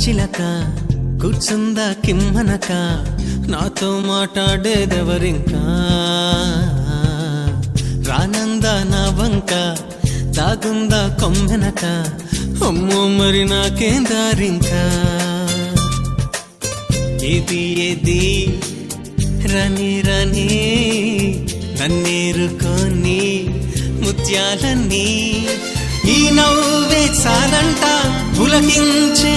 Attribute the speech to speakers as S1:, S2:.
S1: చిలక కూర్చుందా కిమ్మనక నాతో మాట్లాడేదెవరింకా రానందా నా వంక దాగుందా కొమ్మెనక అమ్మో మరి నాకేం దారింకా ఏది రని రని నన్నేరుకొని ముత్యాలన్నీ ఈ నవ్వే చాలంట పులకించే